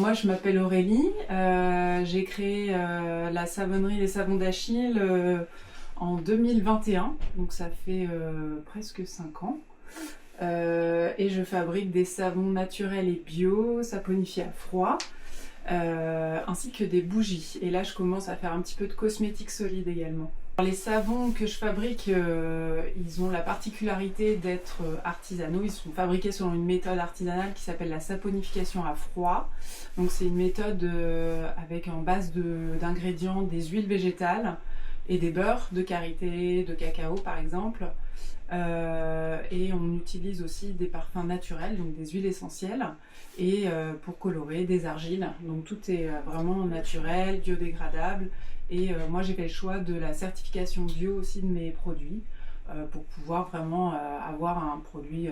moi je m'appelle Aurélie, j'ai créé la savonnerie Les Savons d'Achille en 2021, donc ça fait presque 5 ans. Et je fabrique des savons naturels et bio, saponifiés à froid, ainsi que des bougies. Et là je commence à faire un petit peu de cosmétiques solides également. Les savons que je fabrique, ils ont la particularité d'être artisanaux. Ils sont fabriqués selon une méthode artisanale qui s'appelle la saponification à froid. Donc c'est une méthode avec en base d'ingrédients des huiles végétales et des beurres de karité, de cacao par exemple. Et on utilise aussi des parfums naturels, donc des huiles essentielles, et pour colorer des argiles. Donc tout est vraiment naturel, biodégradable. Et moi j'ai fait le choix de la certification bio aussi de mes produits pour pouvoir vraiment avoir un produit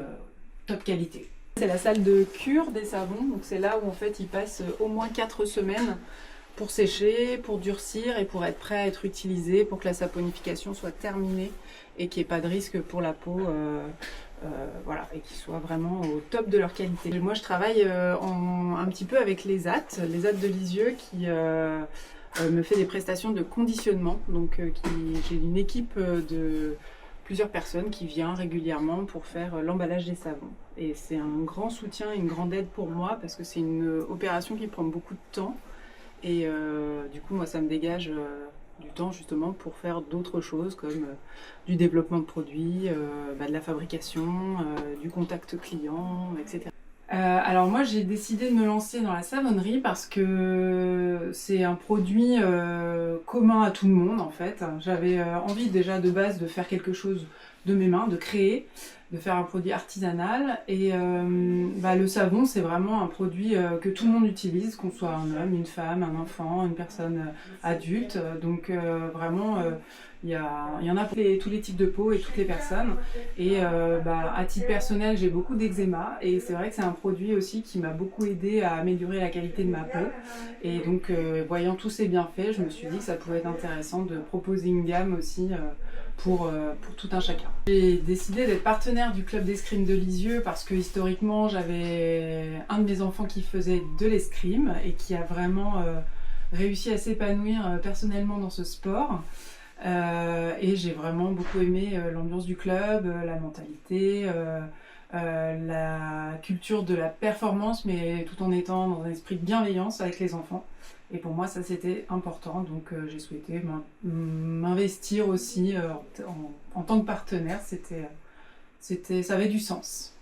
top qualité. C'est la salle de cure des savons, donc c'est là où en fait ils passent au moins 4 semaines pour sécher, pour durcir et pour être prêt à être utilisé, pour que la saponification soit terminée et qu'il n'y ait pas de risque pour la peau, voilà, et qu'ils soient vraiment au top de leur qualité. Moi je travaille un petit peu avec les ZAT de Lisieux qui me fait des prestations de conditionnement. Donc j'ai une équipe de plusieurs personnes qui vient régulièrement pour faire l'emballage des savons. Et c'est un grand soutien et une grande aide pour moi parce que c'est une opération qui prend beaucoup de temps. Et du coup, moi, ça me dégage du temps justement pour faire d'autres choses comme du développement de produits, de la fabrication, du contact client, etc. Alors moi j'ai décidé de me lancer dans la savonnerie parce que c'est un produit commun à tout le monde en fait. J'avais envie déjà de base de faire quelque chose de mes mains, de créer, de faire un produit artisanal et le savon c'est vraiment un produit que tout le monde utilise, qu'on soit un homme, une femme, un enfant, une personne adulte. Donc vraiment il y en a pour tous les types de peau et toutes les personnes. Et à titre personnel, j'ai beaucoup d'eczéma et c'est vrai que c'est un produit aussi qui m'a beaucoup aidé à améliorer la qualité de ma peau. Et donc, voyant tous ces bienfaits, je me suis dit que ça pouvait être intéressant de proposer une gamme aussi pour tout un chacun. J'ai décidé d'être partenaire du club d'escrime de Lisieux parce que historiquement, j'avais un de mes enfants qui faisait de l'escrime et qui a vraiment réussi à s'épanouir personnellement dans ce sport. Et j'ai vraiment beaucoup aimé l'ambiance du club, la mentalité, la culture de la performance, mais tout en étant dans un esprit de bienveillance avec les enfants. Et pour moi, ça c'était important, donc j'ai souhaité m'investir aussi en tant que partenaire. Ça avait du sens.